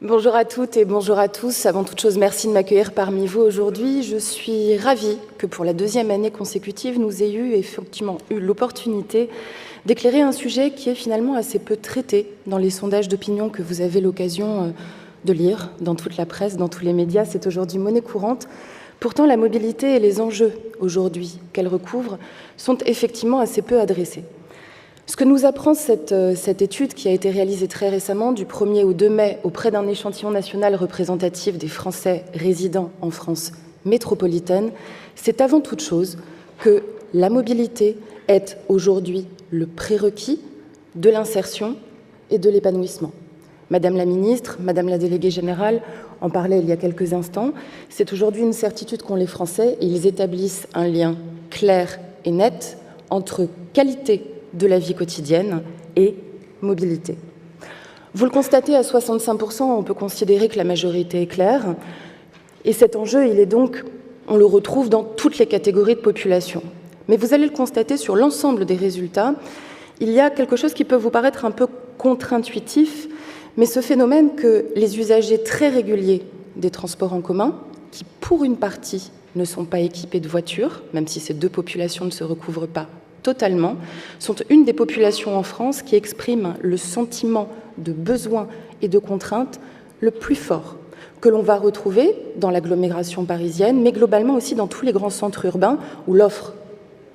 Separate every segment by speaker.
Speaker 1: Bonjour à toutes et bonjour à tous. Avant toute chose, merci de m'accueillir parmi vous aujourd'hui. Je suis ravie que pour la deuxième année consécutive, nous ayons effectivement eu l'opportunité d'éclairer un sujet qui est finalement assez peu traité dans les sondages d'opinion que vous avez l'occasion de lire dans toute la presse, dans tous les médias. C'est aujourd'hui monnaie courante. Pourtant, la mobilité et les enjeux aujourd'hui qu'elle recouvre sont effectivement assez peu adressés. Ce que nous apprend cette étude qui a été réalisée très récemment, du 1er au 2 mai, auprès d'un échantillon national représentatif des Français résidant en France métropolitaine, c'est avant toute chose que la mobilité est aujourd'hui le prérequis de l'insertion et de l'épanouissement. Madame la ministre, Madame la déléguée générale en parlait il y a quelques instants. C'est aujourd'hui une certitude qu'ont les Français et ils établissent un lien clair et net entre qualité de la vie quotidienne et mobilité. Vous le constatez, à 65%, on peut considérer que la majorité est claire. Et cet enjeu, on le retrouve dans toutes les catégories de population. Mais vous allez le constater sur l'ensemble des résultats, il y a quelque chose qui peut vous paraître un peu contre-intuitif, mais ce phénomène que les usagers très réguliers des transports en commun, qui pour une partie ne sont pas équipés de voitures, même si ces deux populations ne se recouvrent pas totalement, sont une des populations en France qui exprime le sentiment de besoin et de contrainte le plus fort, que l'on va retrouver dans l'agglomération parisienne, mais globalement aussi dans tous les grands centres urbains où l'offre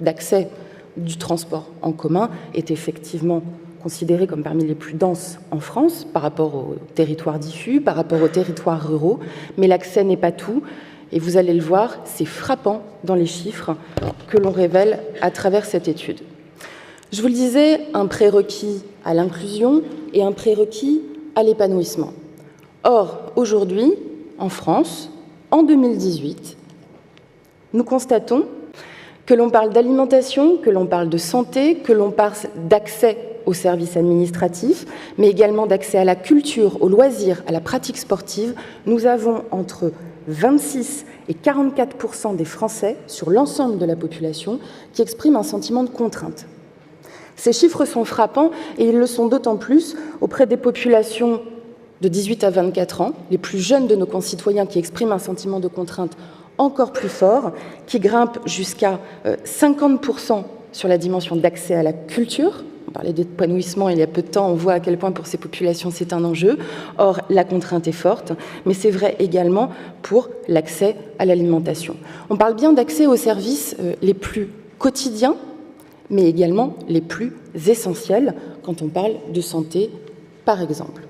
Speaker 1: d'accès du transport en commun est effectivement considérée comme parmi les plus denses en France par rapport aux territoires diffus, par rapport aux territoires ruraux, mais l'accès n'est pas tout. Et vous allez le voir, c'est frappant dans les chiffres que l'on révèle à travers cette étude. Je vous le disais, un prérequis à l'inclusion et un prérequis à l'épanouissement. Or, aujourd'hui, en France, en 2018, nous constatons que l'on parle d'alimentation, que l'on parle de santé, que l'on parle d'accès aux services administratifs, mais également d'accès à la culture, aux loisirs, à la pratique sportive. Nous avons entre 26 et 44% des Français, sur l'ensemble de la population, qui expriment un sentiment de contrainte. Ces chiffres sont frappants et ils le sont d'autant plus auprès des populations de 18 à 24 ans, les plus jeunes de nos concitoyens qui expriment un sentiment de contrainte encore plus fort, qui grimpe jusqu'à 50% sur la dimension d'accès à la culture. On parlait d'épanouissement il y a peu de temps, on voit à quel point pour ces populations c'est un enjeu. Or, la contrainte est forte, mais c'est vrai également pour l'accès à l'alimentation. On parle bien d'accès aux services les plus quotidiens, mais également les plus essentiels quand on parle de santé, par exemple.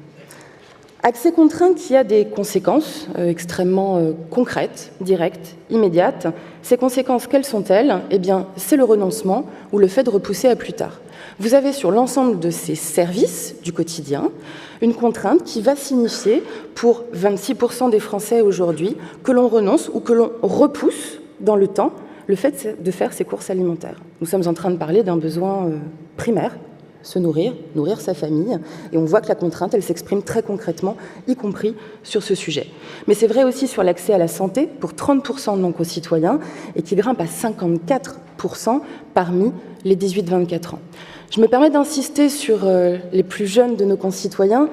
Speaker 1: Accès contraint qui a des conséquences extrêmement concrètes, directes, immédiates. Ces conséquences, quelles sont-elles ? Eh bien, c'est le renoncement ou le fait de repousser à plus tard. Vous avez sur l'ensemble de ces services du quotidien une contrainte qui va signifier pour 26% des Français aujourd'hui que l'on renonce ou que l'on repousse dans le temps le fait de faire ses courses alimentaires. Nous sommes en train de parler d'un besoin primaire, se nourrir, nourrir sa famille, et on voit que la contrainte, elle s'exprime très concrètement, y compris sur ce sujet. Mais c'est vrai aussi sur l'accès à la santé, pour 30% de nos concitoyens, et qui grimpe à 54% parmi les 18-24 ans. Je me permets d'insister sur les plus jeunes de nos concitoyens.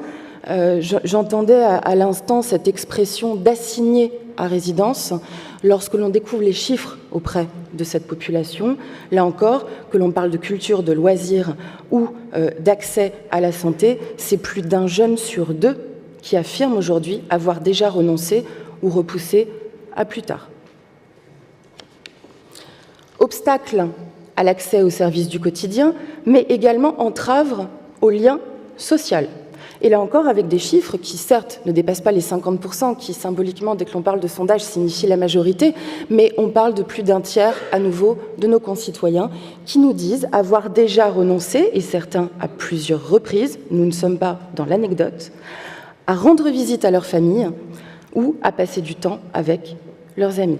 Speaker 1: J'entendais à l'instant cette expression d'assigner à résidence. Lorsque l'on découvre les chiffres auprès de cette population, là encore, que l'on parle de culture, de loisirs ou d'accès à la santé, c'est plus d'un jeune sur deux qui affirme aujourd'hui avoir déjà renoncé ou repoussé à plus tard. Obstacle à l'accès aux services du quotidien, mais également entrave au lien social. Et là encore, avec des chiffres qui, certes, ne dépassent pas les 50%, qui, symboliquement, dès que l'on parle de sondage, signifient la majorité, mais on parle de plus d'un tiers, à nouveau, de nos concitoyens qui nous disent avoir déjà renoncé, et certains à plusieurs reprises, nous ne sommes pas dans l'anecdote, à rendre visite à leur famille ou à passer du temps avec leurs amis.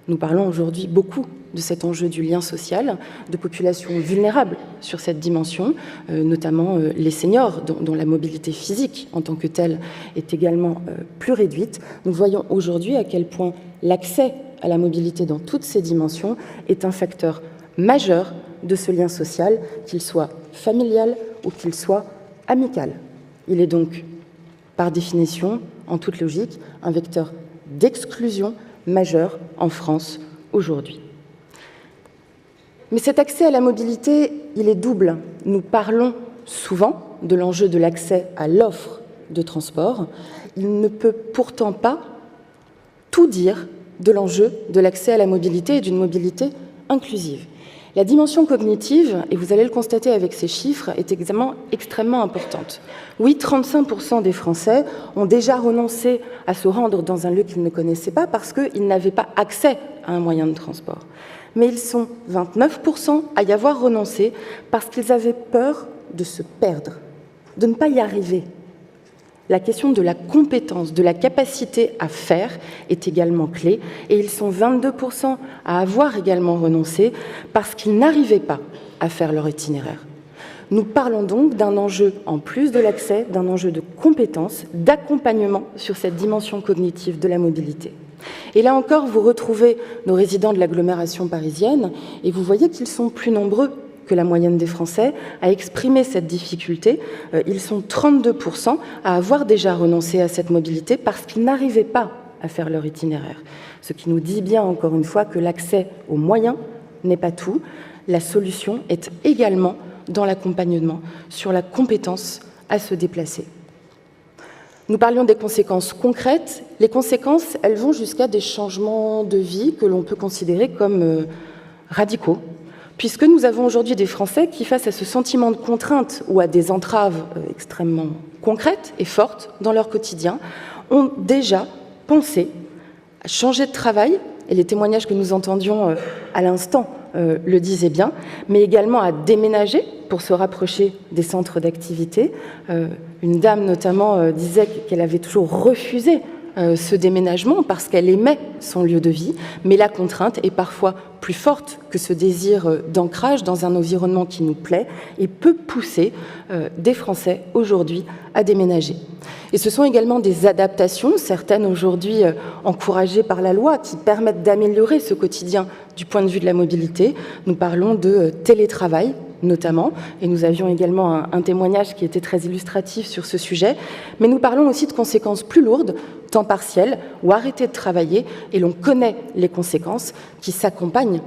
Speaker 1: Nous parlons aujourd'hui beaucoup de cet enjeu du lien social, de populations vulnérables sur cette dimension, notamment les seniors, dont la mobilité physique en tant que telle est également plus réduite. Nous voyons aujourd'hui à quel point l'accès à la mobilité dans toutes ces dimensions est un facteur majeur de ce lien social, qu'il soit familial ou qu'il soit amical. Il est donc, par définition, en toute logique, un vecteur d'exclusion majeur en France aujourd'hui. Mais cet accès à la mobilité, il est double. Nous parlons souvent de l'enjeu de l'accès à l'offre de transport. Il ne peut pourtant pas tout dire de l'enjeu de l'accès à la mobilité et d'une mobilité inclusive. La dimension cognitive, et vous allez le constater avec ces chiffres, est extrêmement importante. Oui, 35% des Français ont déjà renoncé à se rendre dans un lieu qu'ils ne connaissaient pas parce qu'ils n'avaient pas accès à un moyen de transport. Mais ils sont 29% à y avoir renoncé parce qu'ils avaient peur de se perdre, de ne pas y arriver. La question de la compétence, de la capacité à faire est également clé et ils sont 22% à avoir également renoncé parce qu'ils n'arrivaient pas à faire leur itinéraire. Nous parlons donc d'un enjeu, en plus de l'accès, d'un enjeu de compétence, d'accompagnement sur cette dimension cognitive de la mobilité. Et là encore, vous retrouvez nos résidents de l'agglomération parisienne et vous voyez qu'ils sont plus nombreux que la moyenne des Français à exprimer cette difficulté. Ils sont 32% à avoir déjà renoncé à cette mobilité parce qu'ils n'arrivaient pas à faire leur itinéraire. Ce qui nous dit bien, encore une fois, que l'accès aux moyens n'est pas tout. La solution est également dans l'accompagnement sur la compétence à se déplacer. Nous parlions des conséquences concrètes. Les conséquences, elles vont jusqu'à des changements de vie que l'on peut considérer comme radicaux, puisque nous avons aujourd'hui des Français qui, face à ce sentiment de contrainte ou à des entraves extrêmement concrètes et fortes dans leur quotidien, ont déjà pensé à changer de travail, et les témoignages que nous entendions à l'instant le disaient bien, mais également à déménager pour se rapprocher des centres d'activité. Une dame notamment disait qu'elle avait toujours refusé ce déménagement parce qu'elle aimait son lieu de vie, mais la contrainte est parfois plus forte que ce désir d'ancrage dans un environnement qui nous plaît et peut pousser des Français aujourd'hui à déménager. Et ce sont également des adaptations, certaines aujourd'hui encouragées par la loi, qui permettent d'améliorer ce quotidien du point de vue de la mobilité. Nous parlons de télétravail, notamment, et nous avions également un témoignage qui était très illustratif sur ce sujet, mais nous parlons aussi de conséquences plus lourdes, temps partiel ou arrêter de travailler, et l'on connaît les conséquences qui s'accompagnent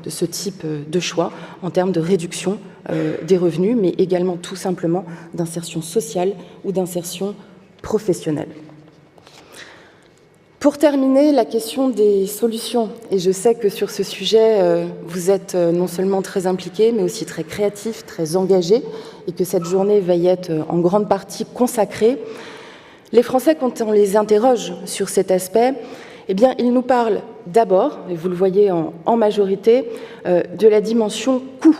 Speaker 1: de ce type de choix en termes de réduction des revenus, mais également tout simplement d'insertion sociale ou d'insertion professionnelle. Pour terminer, la question des solutions, et je sais que sur ce sujet, vous êtes non seulement très impliqués, mais aussi très créatifs, très engagés, et que cette journée va y être en grande partie consacrée. Les Français, quand on les interroge sur cet aspect, eh bien, ils nous parlent d'abord, et vous le voyez en majorité, de la dimension coût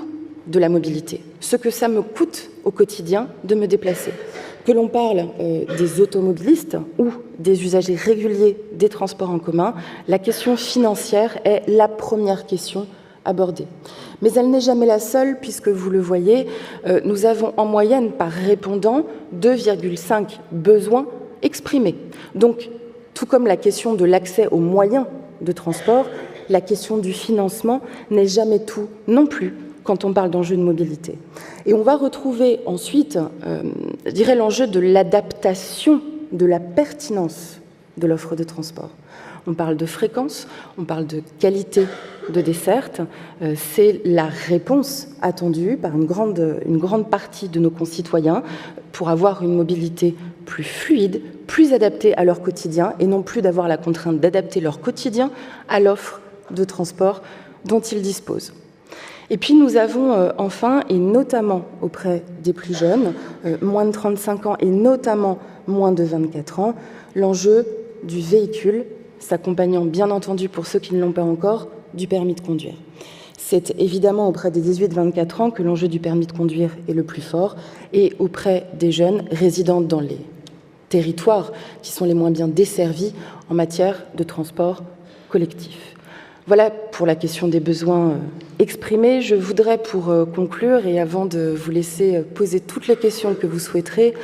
Speaker 1: de la mobilité, ce que ça me coûte au quotidien de me déplacer. Que l'on parle des automobilistes ou des usagers réguliers des transports en commun, la question financière est la première question abordée. Mais elle n'est jamais la seule, puisque vous le voyez, nous avons en moyenne par répondant 2,5 besoins exprimés. Donc, tout comme la question de l'accès aux moyens de transport, la question du financement n'est jamais tout non plus quand on parle d'enjeux de mobilité. Et on va retrouver ensuite, je dirais, l'enjeu de l'adaptation, de la pertinence de l'offre de transport. On parle de fréquence, on parle de qualité de desserte. C'est la réponse attendue par une grande partie de nos concitoyens pour avoir une mobilité plus fluide, plus adaptée à leur quotidien, et non plus d'avoir la contrainte d'adapter leur quotidien à l'offre de transport dont ils disposent. Et puis nous avons enfin, et notamment auprès des plus jeunes, moins de 35 ans et notamment moins de 24 ans, l'enjeu du véhicule, s'accompagnant bien entendu pour ceux qui ne l'ont pas encore, du permis de conduire. C'est évidemment auprès des 18-24 ans que l'enjeu du permis de conduire est le plus fort, et auprès des jeunes résidant dans les territoires qui sont les moins bien desservis en matière de transport collectif. Voilà pour la question des besoins exprimés. Je voudrais, pour conclure, et avant de vous laisser poser toutes les questions que vous souhaiterez,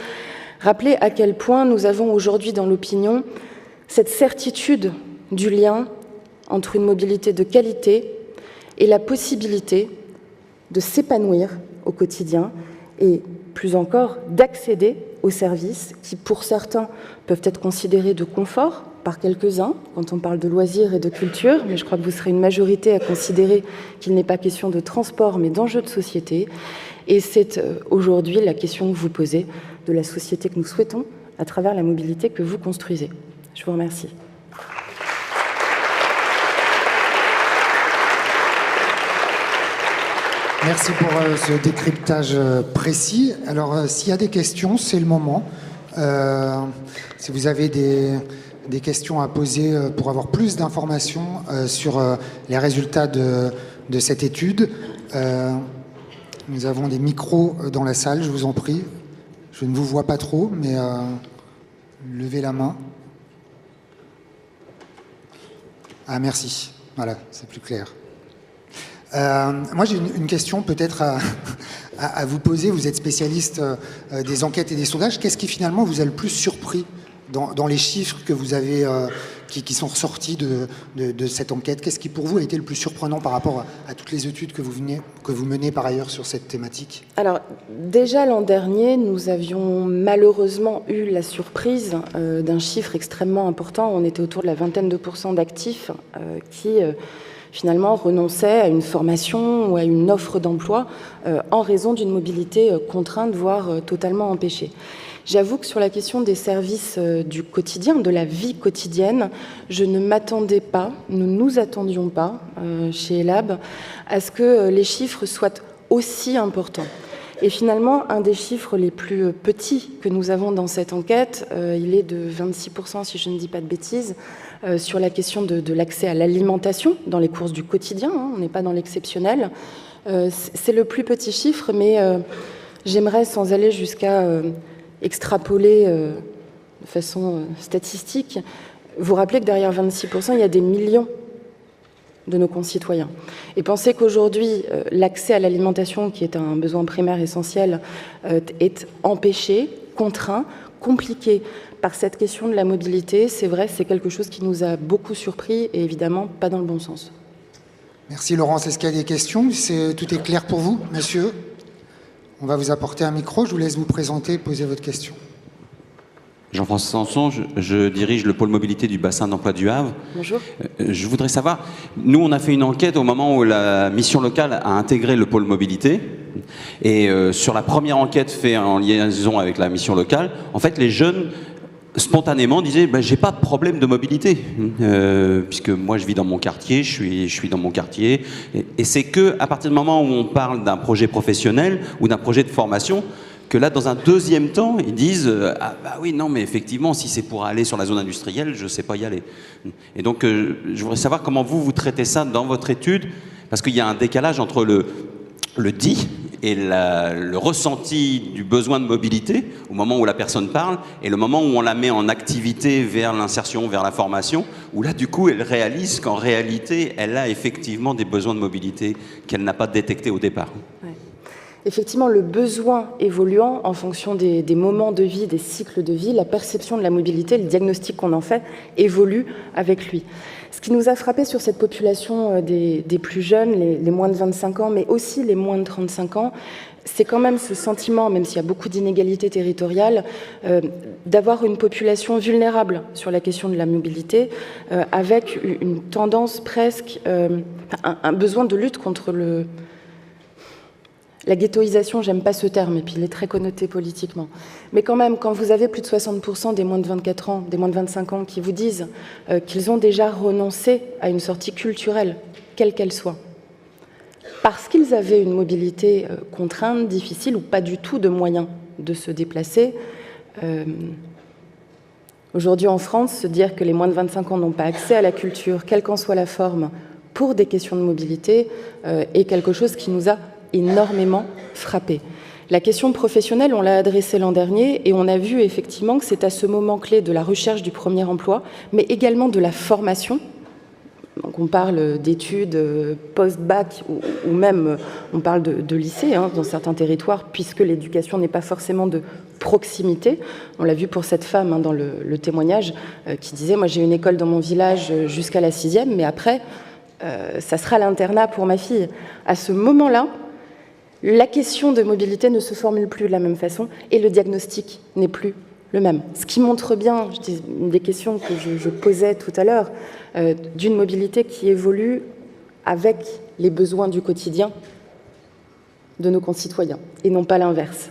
Speaker 1: rappeler à quel point nous avons aujourd'hui dans l'opinion cette certitude du lien entre une mobilité de qualité et la possibilité de s'épanouir au quotidien et plus encore d'accéder aux services qui, pour certains, peuvent être considérés de confort par quelques-uns, quand on parle de loisirs et de culture, mais je crois que vous serez une majorité à considérer qu'il n'est pas question de transport, mais d'enjeux de société. Et c'est aujourd'hui la question que vous posez de la société que nous souhaitons à travers la mobilité que vous construisez. Je vous remercie.
Speaker 2: Merci pour ce décryptage précis. Alors, s'il y a des questions, c'est le moment. Si vous avez des questions à poser pour avoir plus d'informations sur les résultats de cette étude, nous avons des micros dans la salle, je vous en prie. Je ne vous vois pas trop, mais levez la main. Ah, merci. Voilà, c'est plus clair. Moi, j'ai une question peut-être à vous poser. Vous êtes spécialiste des enquêtes et des sondages. Qu'est-ce qui finalement vous a le plus surpris dans les chiffres que vous avez, qui sont ressortis de cette enquête? Qu'est-ce qui pour vous a été le plus surprenant par rapport à toutes les études que vous menez par ailleurs sur cette thématique?
Speaker 1: Alors déjà l'an dernier, nous avions malheureusement eu la surprise d'un chiffre extrêmement important. On était autour de la 20% d'actifs qui finalement renonçaient à une formation ou à une offre d'emploi en raison d'une mobilité contrainte, voire totalement empêchée. J'avoue que sur la question des services du quotidien, de la vie quotidienne, je ne m'attendais pas, nous ne nous attendions pas chez Elab à ce que les chiffres soient aussi importants. Et finalement, un des chiffres les plus petits que nous avons dans cette enquête, il est de 26%, si je ne dis pas de bêtises, sur la question de l'accès à l'alimentation dans les courses du quotidien, hein, on n'est pas dans l'exceptionnel. C'est le plus petit chiffre, mais j'aimerais, sans aller jusqu'à extrapoler de façon statistique, vous rappeler que derrière 26%, il y a des millions de nos concitoyens. Et penser qu'aujourd'hui, l'accès à l'alimentation, qui est un besoin primaire essentiel, est empêché, contraint, compliqué par cette question de la mobilité, c'est vrai, c'est quelque chose qui nous a beaucoup surpris et évidemment pas dans le bon sens.
Speaker 2: Merci Laurence. Est-ce qu'il y a des questions? Tout est clair pour vous, monsieur? On va vous apporter un micro, je vous laisse vous présenter et poser votre question.
Speaker 3: Jean-François Sanson, je dirige le pôle mobilité du bassin d'emploi du Havre.
Speaker 1: Bonjour.
Speaker 3: Je voudrais savoir, nous on a fait une enquête au moment où la mission locale a intégré le pôle mobilité. Et sur la première enquête faite en liaison avec la mission locale, en fait les jeunes spontanément disaient j'ai pas de problème de mobilité puisque moi je vis dans mon quartier, je suis dans mon quartier et c'est que à partir du moment où on parle d'un projet professionnel ou d'un projet de formation que là dans un deuxième temps ils disent ah bah oui non mais effectivement si c'est pour aller sur la zone industrielle je sais pas y aller. Et donc je voudrais savoir comment vous traitez ça dans votre étude parce qu'il y a un décalage entre le dit et le ressenti du besoin de mobilité au moment où la personne parle et le moment où on la met en activité vers l'insertion, vers la formation, où là du coup elle réalise qu'en réalité elle a effectivement des besoins de mobilité qu'elle n'a pas détectés au départ.
Speaker 1: Ouais. Effectivement, le besoin évoluant en fonction des moments de vie, des cycles de vie, la perception de la mobilité, le diagnostic qu'on en fait évolue avec lui. Ce qui nous a frappé sur cette population des plus jeunes, les moins de 25 ans, mais aussi les moins de 35 ans, c'est quand même ce sentiment, même s'il y a beaucoup d'inégalités territoriales, d'avoir une population vulnérable sur la question de la mobilité, avec une tendance presque, un besoin de lutte contre la ghettoisation, j'aime pas ce terme, et puis il est très connoté politiquement. Mais quand même, quand vous avez plus de 60% des moins de 24 ans, des moins de 25 ans, qui vous disent qu'ils ont déjà renoncé à une sortie culturelle, quelle qu'elle soit, parce qu'ils avaient une mobilité contrainte, difficile, ou pas du tout de moyens de se déplacer. Aujourd'hui en France, se dire que les moins de 25 ans n'ont pas accès à la culture, quelle qu'en soit la forme, pour des questions de mobilité, est quelque chose qui nous a énormément frappé. La question professionnelle, on l'a adressée l'an dernier et on a vu effectivement que c'est à ce moment clé de la recherche du premier emploi, mais également de la formation. Donc on parle d'études post-bac ou même on parle de lycée dans certains territoires, puisque l'éducation n'est pas forcément de proximité. On l'a vu pour cette femme dans le témoignage qui disait « Moi j'ai une école dans mon village jusqu'à la 6e, mais après, ça sera l'internat pour ma fille ». À ce moment-là, la question de mobilité ne se formule plus de la même façon et le diagnostic n'est plus le même. Ce qui montre bien, une des questions que je posais tout à l'heure, d'une mobilité qui évolue avec les besoins du quotidien de nos concitoyens, et non pas l'inverse.